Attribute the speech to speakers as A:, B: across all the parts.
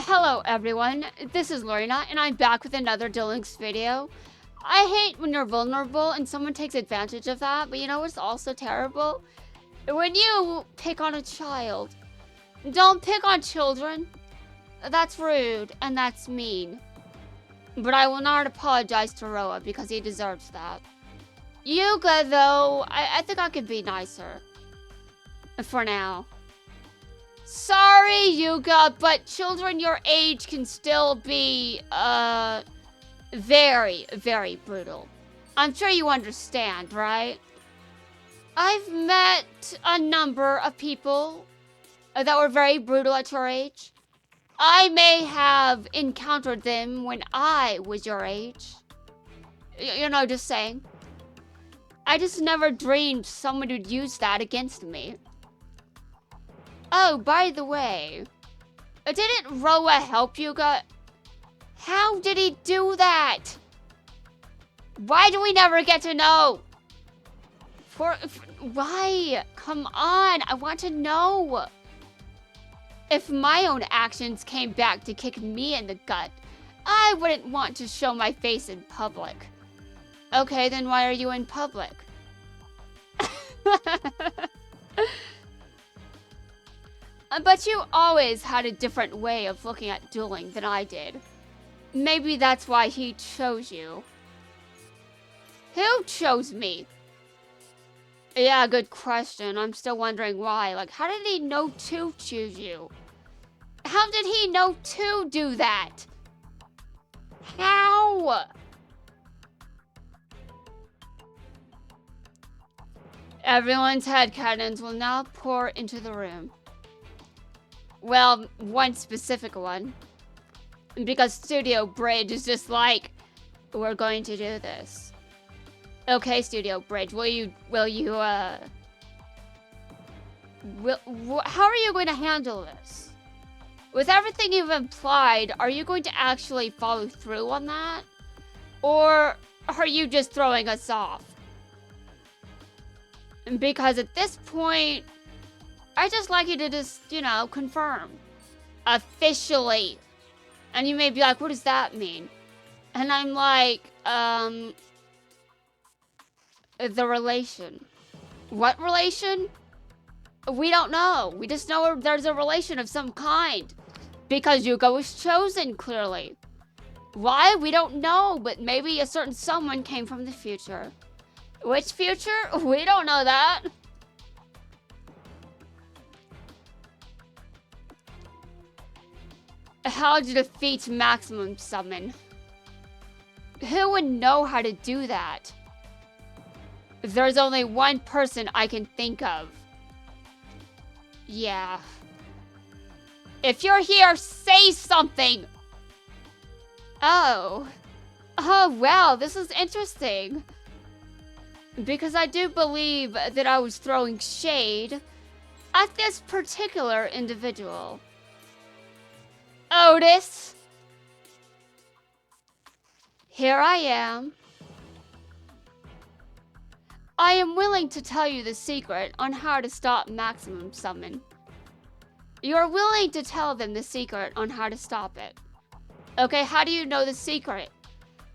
A: Hello everyone, this is Lorena and I'm back with another Duel Links video. I hate when you're vulnerable and someone takes advantage of that, but you know what's also terrible? When you pick on a child. Don't pick on children. That's rude and that's mean. But I will not apologize to Roa because he deserves that. Yuga though, I think I could be nicer. For now. Sorry, Yuga, but children your age can still be, very, very brutal. I'm sure you understand, right? I've met a number of people that were very brutal at your age. I may have encountered them when I was your age. You know, just saying. I just never dreamed someone would use that against me. Oh, by the way, didn't Roa help Yuga? How did he do that? Why do we never get to know? Why? Come on, I want to know. If my own actions came back to kick me in the gut, I wouldn't want to show my face in public. Okay, then why are you in public? But you always had a different way of looking at dueling than I did. Maybe that's why he chose you. Who chose me? Yeah, good question. I'm still wondering why. Like, how did he know to choose you? How did he know to do that? How? Everyone's headcanons will now pour into the room. Well, one specific one. Because Studio Bridge is just like, we're going to do this. Okay, Studio Bridge, how are you going to handle this? With everything you've implied, are you going to actually follow through on that? Or are you just throwing us off? Because at this point, I just like you to just, you know, confirm. Officially. And you may be like, what does that mean? And I'm like, the relation. What relation? We don't know. We just know there's a relation of some kind. Because Yuga was chosen, clearly. Why? We don't know, but maybe a certain someone came from the future. Which future? We don't know that. How to defeat maximum summon. Who would know how to do that? There's only one person I can think of. Yeah. If you're here, say something! Oh. Oh, wow, this is interesting. Because I do believe that I was throwing shade at this particular individual. Otes! Here I am. I am willing to tell you the secret on how to stop maximum summon. You're willing to tell them the secret on how to stop it. Okay, how do you know the secret?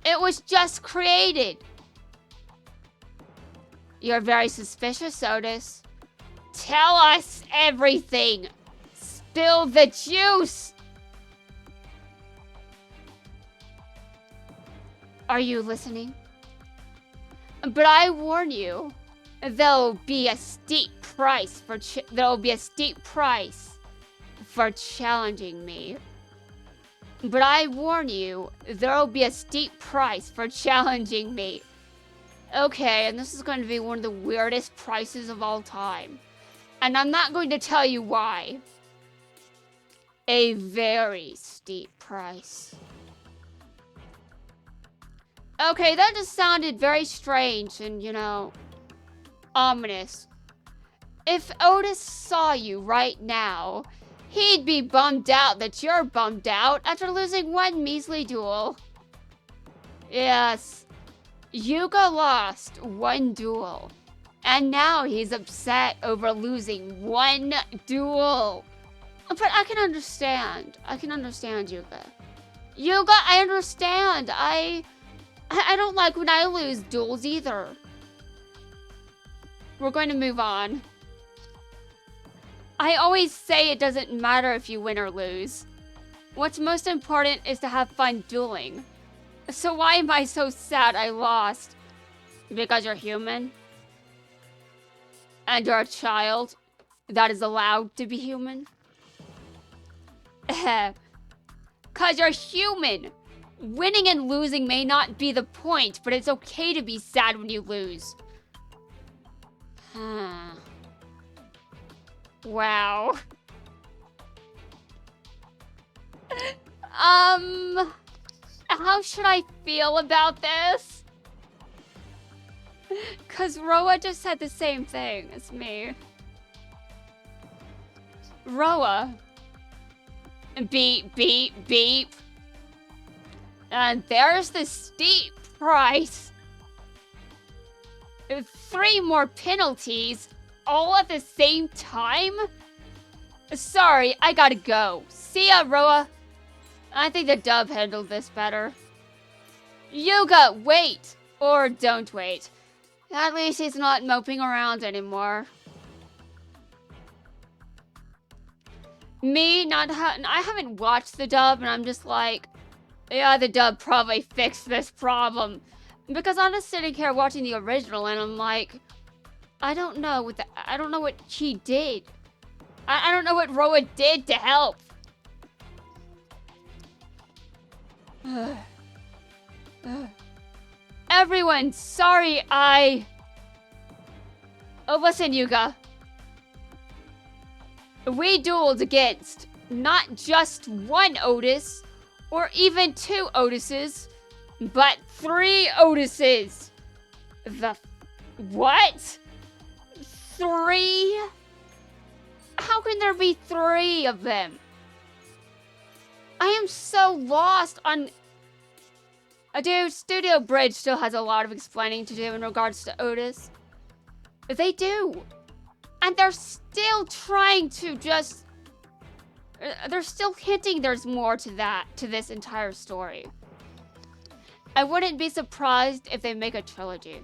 A: It was just created. You're very suspicious, Otes. Tell us everything. Spill the juice. Are you listening? But I warn you, there'll be a steep price for challenging me. But I warn you, there'll be a steep price for challenging me. Okay, and this is going to be one of the weirdest prices of all time. And I'm not going to tell you why. A very steep price. Okay, that just sounded very strange and, you know, ominous. If Otes saw you right now, he'd be bummed out that you're bummed out after losing one measly duel. Yes, Yuga lost one duel, and now he's upset over losing one duel. But I can understand. I can understand, Yuga. Yuga, I understand. I don't like when I lose duels either. We're going to move on. I always say it doesn't matter if you win or lose. What's most important is to have fun dueling. So why am I so sad I lost? Because you're human? And you're a child that is allowed to be human? 'Cause you're human! Winning and losing may not be the point, but it's okay to be sad when you lose. Wow. How should I feel about this? 'Cause Roa just said the same thing as me. Roa. Beep, beep, beep. And there's the steep price. 3 more penalties, all at the same time? Sorry, I gotta go. See ya, Roa. I think the dub handled this better. Yuga, wait! Or don't wait. At least he's not moping around anymore. Me, I haven't watched the dub, and I'm just like, yeah, the dub probably fixed this problem. Because I'm just sitting here watching the original, and I'm like, I don't know what he did. I don't know what Roa did to help. Everyone, sorry, Oh, listen, Yuga. We dueled against not just one Otes, or even 2 Oteses, but 3 Oteses. What? 3? How can there be 3 of them? I am so lost on... Dude, Studio Bridge still has a lot of explaining to do in regards to Otes. They do. And they're still trying to just... They're still hinting there's more to this entire story. I wouldn't be surprised if they make a trilogy.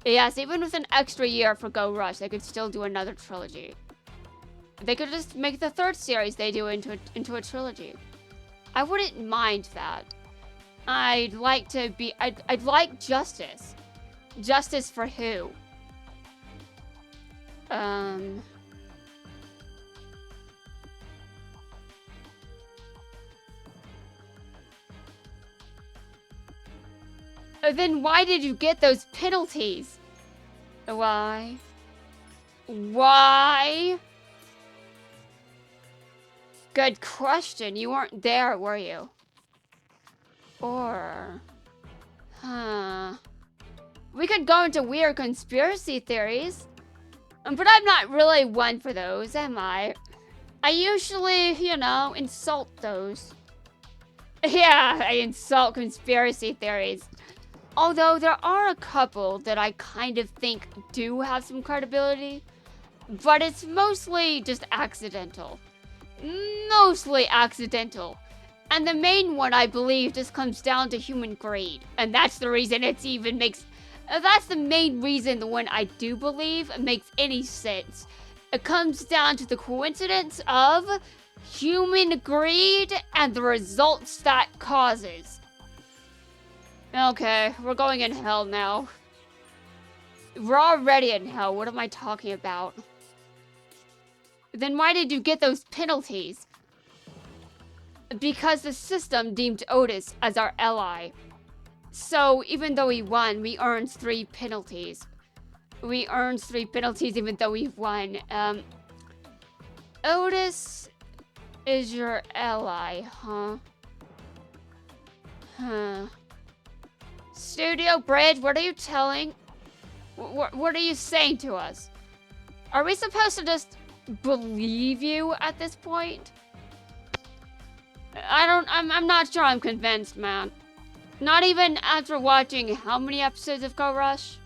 A: Yes, even with an extra year for Go Rush, they could still do another trilogy. They could just make the 3rd series they do into a trilogy. I wouldn't mind that. I'd like justice. Justice for who? Then why did you get those penalties? Why? Why? Good question. You weren't there, were you? Or... We could go into weird conspiracy theories. But I'm not really one for those, am I? I usually, insult those. Yeah, I insult conspiracy theories. Although there are a couple that I kind of think do have some credibility. But it's mostly just accidental. Mostly accidental. And the main one, I believe, just comes down to human greed. And that's the reason that's the main reason the one I do believe makes any sense. It comes down to the coincidence of human greed and the results that causes. Okay, we're going in hell now. We're already in hell. What am I talking about? Then why did you get those penalties? Because the system deemed Otes as our ally. So even though we won, we earned 3 penalties. We earned 3 penalties even though we've won. Otes is your ally, huh? Studio Bridge, what are you telling? What are you saying to us? Are we supposed to just believe you at this point? I'm not sure I'm convinced, man. Not even after watching how many episodes of Go Rush?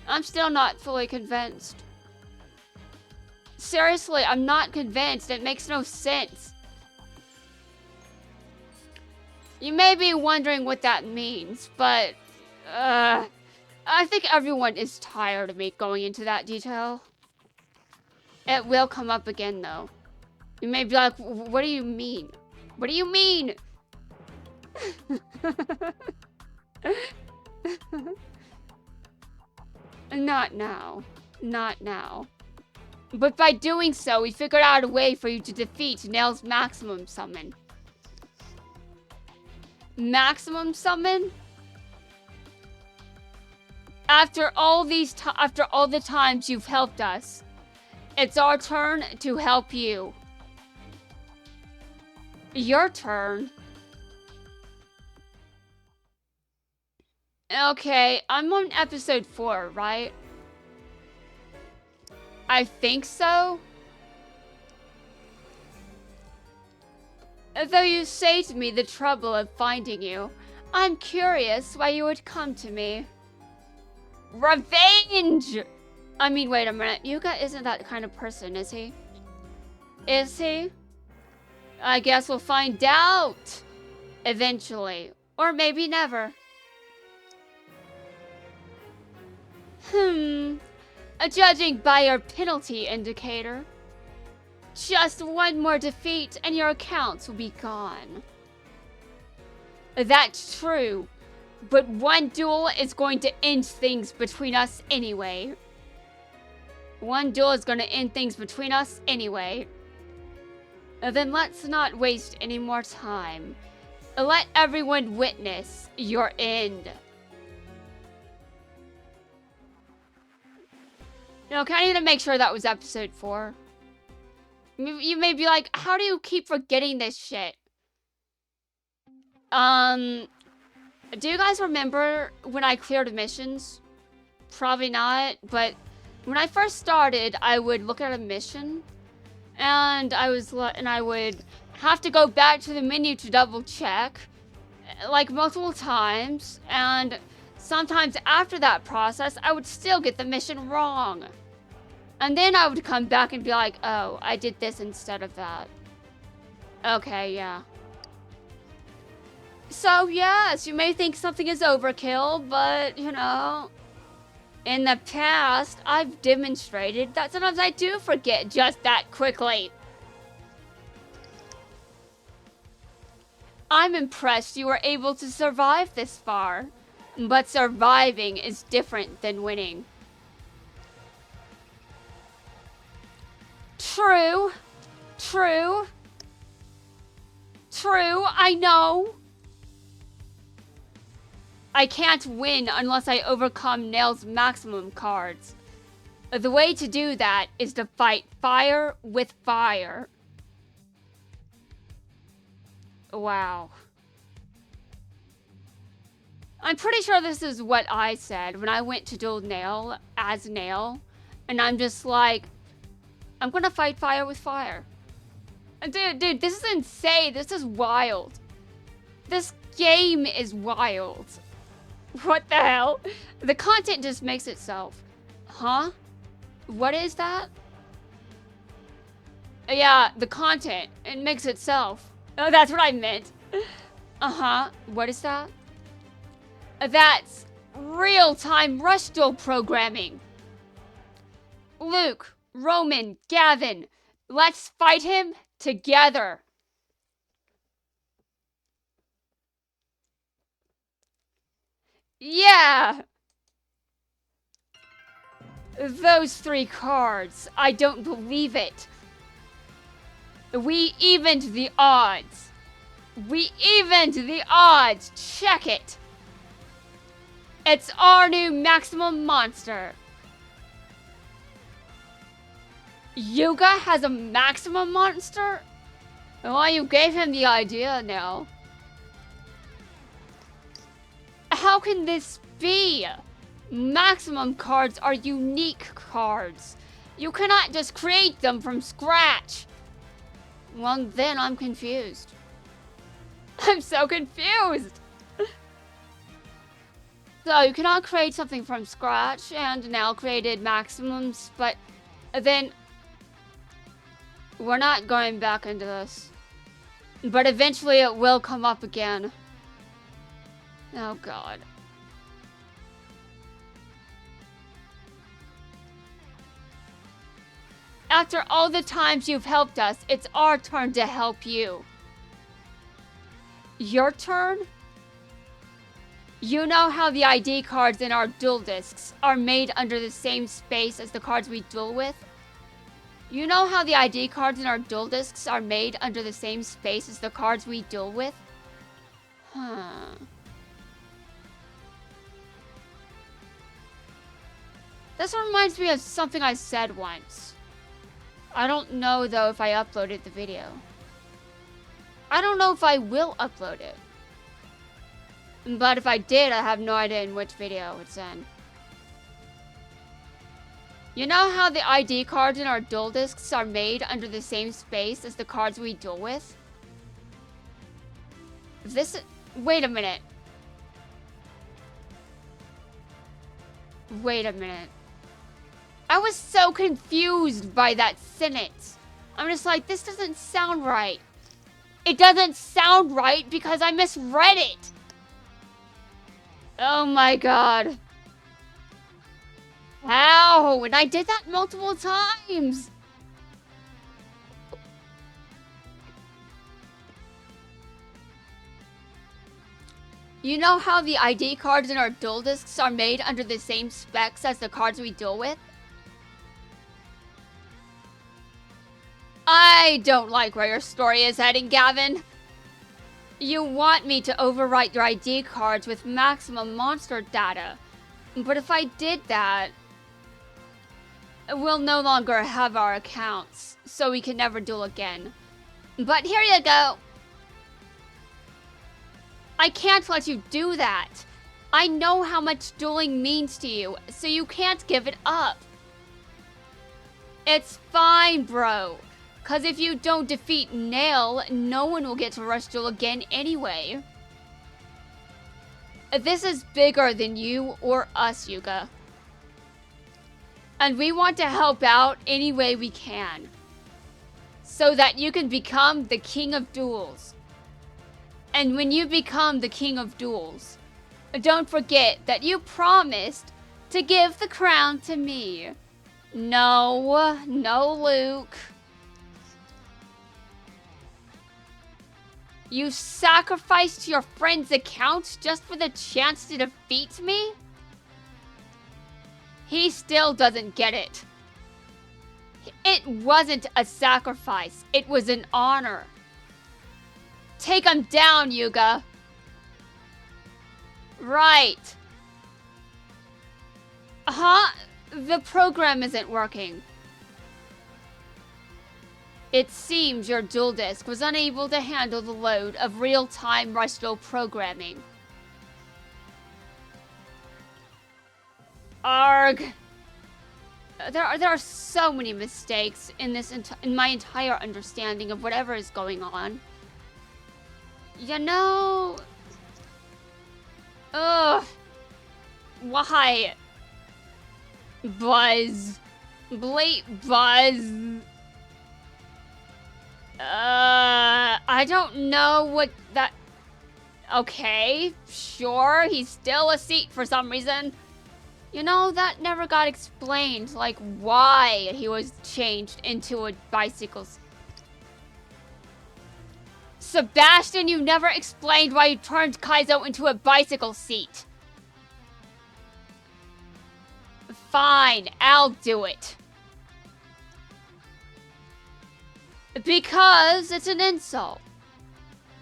A: I'm still not fully convinced. Seriously, I'm not convinced. It makes no sense. You may be wondering what that means, but I think everyone is tired of me going into that detail. It will come up again, though. You may be like, what do you mean? What do you mean? Not now. Not now. But by doing so, we figured out a way for you to defeat Nail's maximum summon. Maximum summon? After all the times you've helped us, it's our turn to help you. Your turn? Okay, I'm on episode 4, right? I think so. Though you say to me the trouble of finding you, I'm curious why you would come to me. Revenge! I mean, wait a minute. Yuga isn't that kind of person, is he? Is he? I guess we'll find out. Eventually. Or maybe never. Judging by your penalty indicator, just one more defeat and your accounts will be gone. That's true, but one duel is going to end things between us anyway. One duel is going to end things between us anyway. Then let's not waste any more time. Let everyone witness your end. Okay, I need to make sure that was episode 4. You may be like, how do you keep forgetting this shit? Do you guys remember when I cleared missions? Probably not, but when I first started, I would look at a mission, and I would have to go back to the menu to double check, like multiple times, and sometimes after that process, I would still get the mission wrong. And then I would come back and be like, oh, I did this instead of that. Okay, yeah. So, yes, you may think something is overkill, but, you know, in the past, I've demonstrated that sometimes I do forget just that quickly. I'm impressed you were able to survive this far, but surviving is different than winning. True. True. True, I know. I can't win unless I overcome Nail's maximum cards. The way to do that is to fight fire with fire. Wow. I'm pretty sure this is what I said when I went to duel Nail as Nail. And I'm just like, I'm gonna fight fire with fire. Dude, this is insane. This is wild. This game is wild. What the hell? The content just makes itself. Huh? What is that? Yeah, the content. It makes itself. Oh, that's what I meant. Uh-huh. What is that? That's real-time rush duel programming. Luke, Roman, Gavin, let's fight him together. Yeah! Those 3 cards. I don't believe it. We evened the odds. We evened the odds. Check it. It's our new maximum monster. Yuga has a maximum monster? Well, you gave him the idea now. How can this be? Maximum cards are unique cards. You cannot just create them from scratch. Well, then I'm confused. I'm so confused. So you cannot create something from scratch, and now created maximums, but then We're not going back into this. But eventually it will come up again. Oh god. After all the times you've helped us, it's our turn to help you. Your turn? You know how the ID cards in our duel discs are made under the same space as the cards we duel with? You know how the ID cards in our duel discs are made under the same space as the cards we duel with? Huh. This reminds me of something I said once. I don't know, though, if I uploaded the video. I don't know if I will upload it. But if I did, I have no idea in which video it's in. You know how the ID cards in our duel discs are made under the same space as the cards we duel with? Wait a minute. Wait a minute. I was so confused by that sentence. I'm just like, this doesn't sound right. It doesn't sound right because I misread it. Oh my god. How? And I did that multiple times. You know how the ID cards in our duel discs are made under the same specs as the cards we duel with? I don't like where your story is heading, Gavin. You want me to overwrite your ID cards with maximum monster data. But if I did that, we'll no longer have our accounts, so we can never duel again. But here you go. I can't let you do that. I know how much dueling means to you, so you can't give it up. It's fine, bro. Cause if you don't defeat Nail, no one will get to Rush Duel again anyway. This is bigger than you or us, Yuga. And we want to help out any way we can. So that you can become the King of Duels. And when you become the King of Duels, don't forget that you promised to give the crown to me. No, Luke. You sacrificed your friend's account just for the chance to defeat me? He still doesn't get it. It wasn't a sacrifice. It was an honor. Take him down, Yuga. Right. Huh? The program isn't working. It seems your duel disk was unable to handle the load of real-time Rush Duel programming. Arg. There are so many mistakes in my entire understanding of whatever is going on. You know... Ugh. Why? Buzz. Buzz. I don't know what that... Okay, sure, he's still a seat for some reason. You know, that never got explained, like why he was changed into a bicycle. Sebastian, you never explained why you turned Kaizo into a bicycle seat. Fine, I'll do it. Because it's an insult.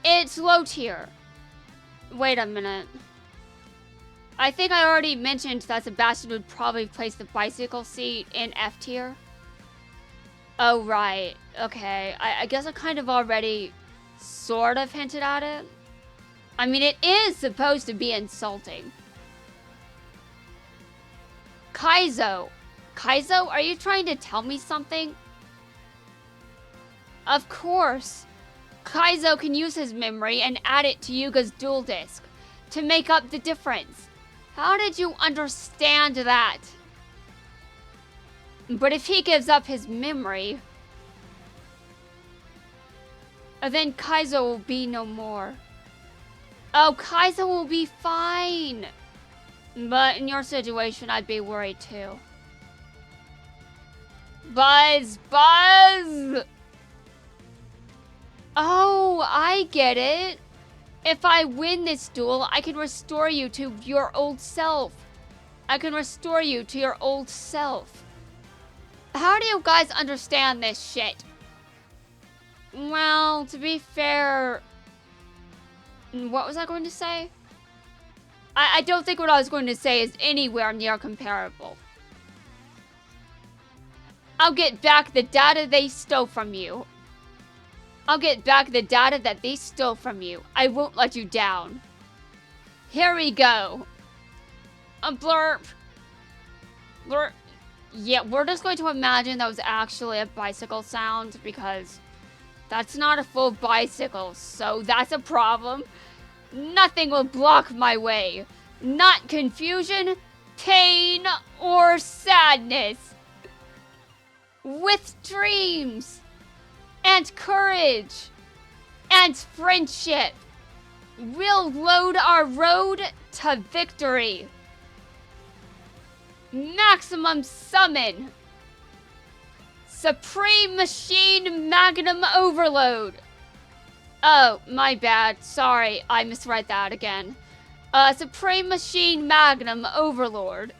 A: It's low tier. Wait a minute. I think I already mentioned that Sebastian would probably place the bicycle seat in F tier. Oh, right. Okay. I guess I kind of already sort of hinted at it. I mean, it is supposed to be insulting. Kaizo. Kaizo, are you trying to tell me something? Of course. Kaizo can use his memory and add it to Yuga's duel disk to make up the difference. How did you understand that? But if he gives up his memory, And then Kaizo will be no more. Oh, Kaizo will be fine. But in your situation, I'd be worried too. Buzz! Buzz! Oh, I get it. If I win this duel, I can restore you to your old self. I can restore you to your old self. How do you guys understand this shit? Well, to be fair... What was I going to say? I don't think what I was going to say is anywhere near comparable. I'll get back the data they stole from you. I'll get back the data that they stole from you. I won't let you down. Here we go. A blurp. Blurp. Yeah, we're just going to imagine that was actually a bicycle sound because that's not a full bicycle, so that's a problem. Nothing will block my way. Not confusion, pain, or sadness. With dreams, and courage, and friendship, we'll load our road to victory. Maximum Summon. Supreme Machine Magnum Overload. Oh, my bad. Sorry, I misread that again. Supreme Machine Magnum Overlord.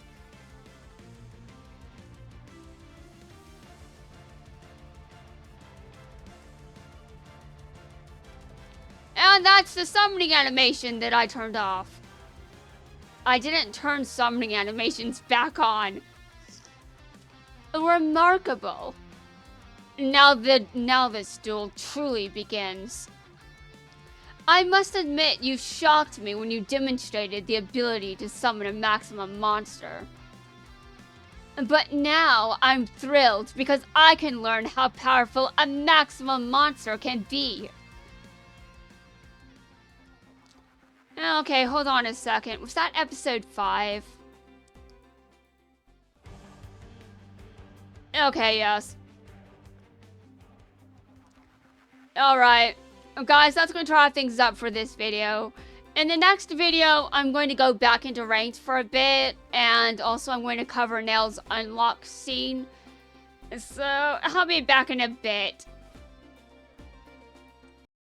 A: And that's the summoning animation that I turned off. I didn't turn summoning animations back on. Remarkable. Now this duel truly begins. I must admit you shocked me when you demonstrated the ability to summon a maximum monster. But now I'm thrilled because I can learn how powerful a maximum monster can be. Okay, hold on a second. Was that episode 5? Okay, yes. Alright. Guys, that's going to wrap things up for this video. In the next video, I'm going to go back into ranked for a bit. And also, I'm going to cover Nail's unlock scene. So, I'll be back in a bit.